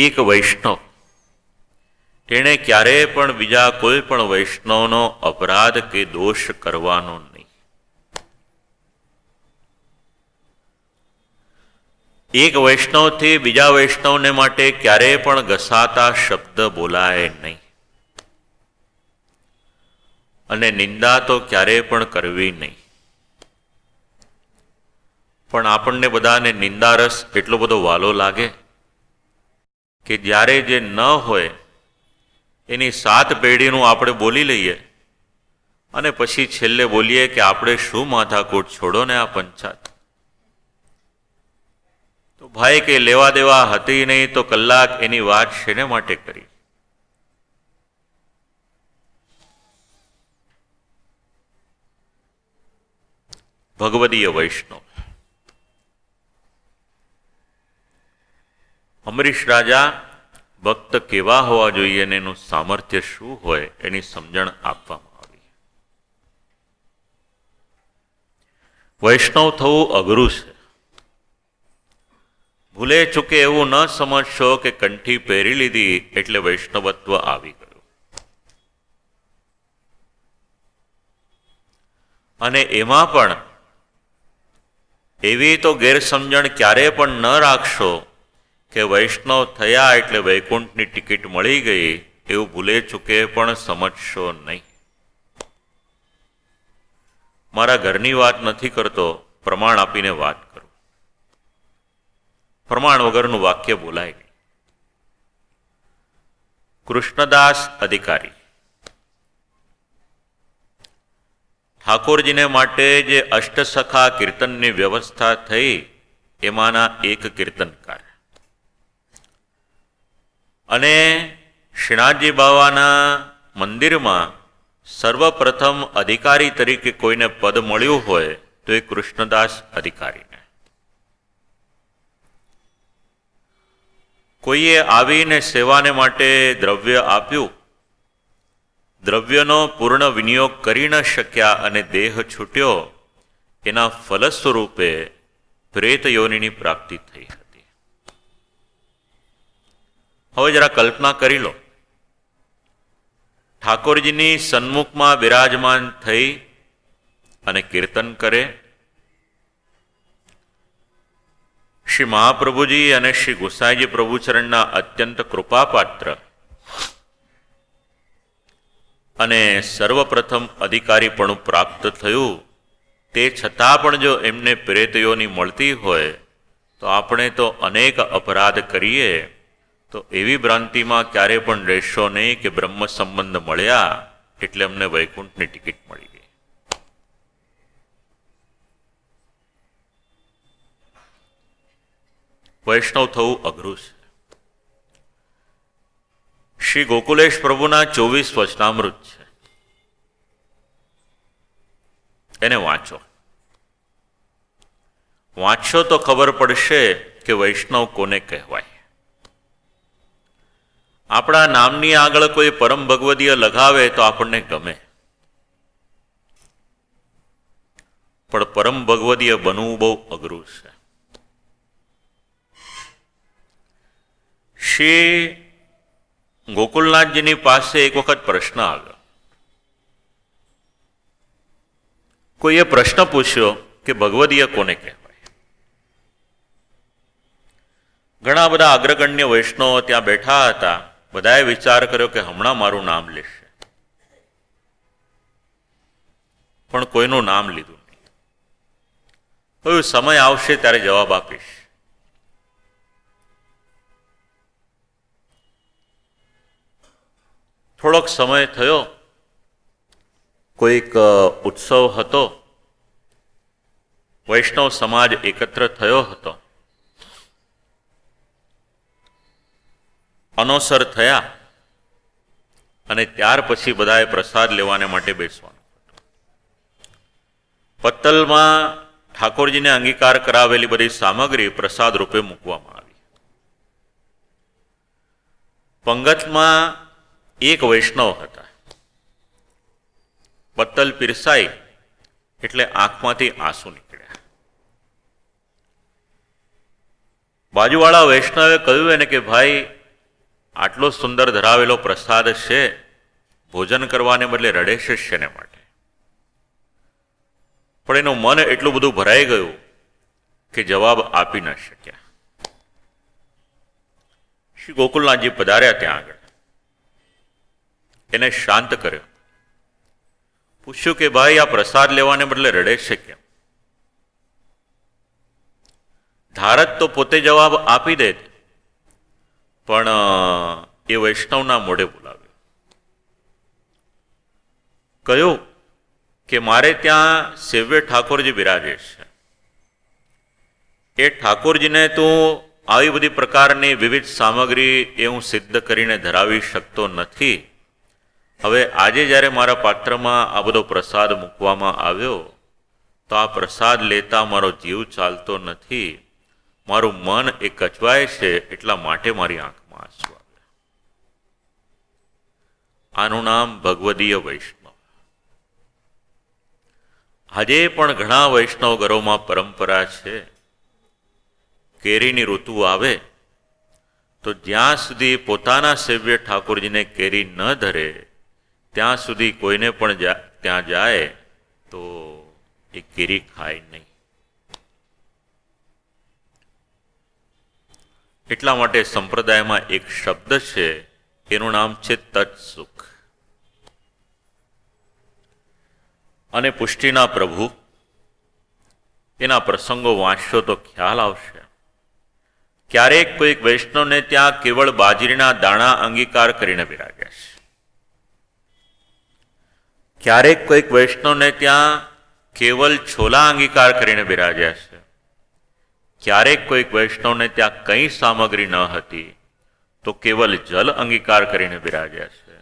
એક વૈષ્ણવ તેણે ક્યારેય પણ બીજા કોઈ પણ વૈષ્ણવનો અપરાધ કે દોષ કરવાનો નહીં. એક વૈષ્ણવથી બીજા વૈષ્ણવને માટે ક્યારેય પણ ઘસાતા શબ્દ બોલાય નહીં અને નિંદા તો ક્યારેય પણ કરવી નહીં. પણ આપણને બધાને નિંદારસ એટલો બધો વાલો લાગે કે જ્યારે જે ન હોય એની 7 પેઢીનું આપણે બોલી લઈએ અને પછી છેલ્લે બોલીએ કે આપણે શું માથાકૂટ, છોડો ને આ પંચાયત. તો ભાઈ કે લેવા દેવા હતી નહીં તો કલાક એની વાત શેને માટે કરી. ભગવદીય વૈષ્ણવ અમરીશ રાજા ભક્ત કેવા હોવા જોઈએ અને એનું સામર્થ્ય શું હોય એની સમજણ આપવામાં આવી. વૈષ્ણવ થવું અઘરું છે. ભૂલે ચૂકે એવું ન સમજશો કે કંઠી પહેરી લીધી એટલે વૈષ્ણવત્વ આવી ગયું. અને એમાં પણ એવી તો ગેરસમજણ ક્યારે પણ ન રાખશો કે વૈષ્ણવ થયા એટલે વૈકુંઠની ટિકિટ મળી ગઈ, એવું ભૂલે ચૂકે પણ સમજશો નહીં. મારા ઘરની વાત નથી કરતો, પ્રમાણ આપીને વાત કરું. પ્રમાણ વગરનું વાક્ય બોલાય નહીં. કૃષ્ણદાસ અધિકારી ઠાકોરજીને માટે જે અષ્ટસખા કીર્તનની વ્યવસ્થા થઈ એમાંના એક કીર્તનકાર અને શ્રીનાથજી બાવાના મંદિરમાં સર્વપ્રથમ અધિકારી તરીકે કોઈને પદ મળ્યું હોય તો એ કૃષ્ણદાસ અધિકારીને. કોઈએ આવીને સેવાને માટે દ્રવ્ય આપ્યું, દ્રવ્યનો પૂર્ણ વિનિયોગ કરી ન શક્યા અને દેહ છૂટ્યો, એના ફલ સ્વરૂપે પ્રેત યોનિની પ્રાપ્તિ થઈ હતી. હવે જરા કલ્પના કરી લો, ઠાકોરજીની સન્મુખમાં બિરાજમાન થઈ અને કીર્તન કરે. શ્રી મહાપ્રભુજી અને શ્રી ગુસાઈજી પ્રભુચરણના અત્યંત કૃપાપાત્ર અને સર્વપ્રથમ અધિકારીપણું પ્રાપ્ત થયું, તે છતાં પણ જો એમને પ્રેતયોની મળતી હોય તો આપણે તો અનેક અપરાધ કરીએ, તો એવી ભ્રાંતિમાં ક્યારે પણ રહેશો નહીં કે બ્રહ્મ સંબંધ મળ્યા એટલે અમને વૈકુંઠની ટિકિટ મળી ગઈ. વૈષ્ણવ થવું અઘરું છે. શ્રી ગોકુલેશ પ્રભુના 24 વચનામૃત છે, એને વાંચો. વાંચશો તો ખબર પડશે કે વૈષ્ણવ કોને કહેવાય. આપણા નામની આગળ કોઈ પરમ ભગવદીય લગાવે તો આપણને ગમે, પણ પરમ ભગવદીય બનવું બહુ અઘરું છે. શ્રી ગોકુલનાથજીની પાસે એક વખત પ્રશ્ન આવ્યો. કોઈએ પ્રશ્ન પૂછ્યો કે ભગવદીય કોને કહેવાય. ઘણા બધા અગ્રગણ્ય વૈષ્ણવો ત્યાં બેઠા હતા. બધાએ વિચાર કર્યો કે હમણાં મારું નામ લેશે, પણ કોઈનું નામ લીધું નહીં. કોઈ સમય આવશે ત્યારે જવાબ આપીશ. થોડોક સમય થયો, કોઈક ઉત્સવ હતો, વૈષ્ણવ સમાજ એકત્ર થયો હતો, અનોસર થયા અને ત્યાર પછી બધાએ પ્રસાદ લેવાને માટે બેસવાનું. પત્તલમાં ઠાકોરજીને અંગીકાર કરાવેલી બધી સામગ્રી પ્રસાદ રૂપે મૂકવામાં આવી. પંગતમાં એક વૈષ્ણવ હતા. પત્તલ પીરસાઈ એટલે આંખમાંથી આંસુ નીકળ્યા. બાજુવાળા વૈષ્ણવે કહ્યું એને કે ભાઈ આટલો સુંદર ધરાવેલો પ્રસાદ છે, ભોજન કરવાને બદલે રડે છે શેને માટે? પણ એનું મન એટલું બધું ભરાઈ ગયું કે જવાબ આપી ન શક્યા. શ્રી ગોકુલનાથજી પધાર્યા ત્યાં આગળ, એને શાંત કર્યો, પૂછ્યું કે ભાઈ આ પ્રસાદ લેવાને બદલે રડે છે કેમ? ધારત તો પોતે જવાબ આપી દે, પણ એ વૈષ્ણવના મોઢે બોલાવ્યો. કહ્યું કે મારે ત્યાં સેવ્ય ઠાકોરજી બિરાજે છે, એ ઠાકોરજીને તું આવી બધી પ્રકારની વિવિધ સામગ્રી એ હું સિદ્ધ કરીને ધરાવી શકતો નથી. હવે આજે જ્યારે મારા પાત્રમાં આ બધો પ્રસાદ મૂકવામાં આવ્યો તો આ પ્રસાદ લેતા મારો જીવ ચાલતો નથી, મારું મન એ કચવાય છે, એટલા માટે મારી આંખમાં આંસુ આવ્યા. આનું નામ ભગવદીય વૈષ્ણવ. આજે પણ ઘણા વૈષ્ણવ ઘરોમાં પરંપરા છે, કેરીની ઋતુ આવે તો જ્યાં સુધી પોતાના સેવ્ય ઠાકોરજીને કેરી ન ધરે ત્યાં સુધી કોઈને પણ ત્યાં જાય તો એ કેરી ખાય નહીં. એટલા માટે સંપ્રદાયમાં એક શબ્દ છે, એનું નામ છે તત્સુખ. અને પુષ્ટિના પ્રભુ એના પ્રસંગો વાંચશો તો ખ્યાલ આવશે. ક્યારેક કોઈક વૈષ્ણવને ત્યાં કેવળ બાજરીના દાણા અંગીકાર કરીને બિરાજ્યા છે, ક્યારેક કોઈક વૈષ્ણવને ત્યાં કેવલ છોલા અંગીકાર કરીને બિરાજ્યા છે, ક્યારેક કોઈક વૈષ્ણવને ત્યાં કંઈ સામગ્રી ન હતી તો કેવલ જલ અંગીકાર કરીને બિરાજ્યા છે.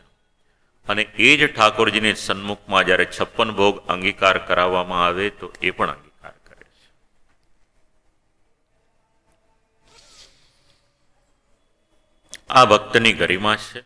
અને એ જ ઠાકોરજીની સન્મુખમાં જ્યારે 56 ભોગ અંગીકાર કરાવવામાં આવે તો એ પણ અંગીકાર કરે છે. આ ભક્તની ગરિમા છે.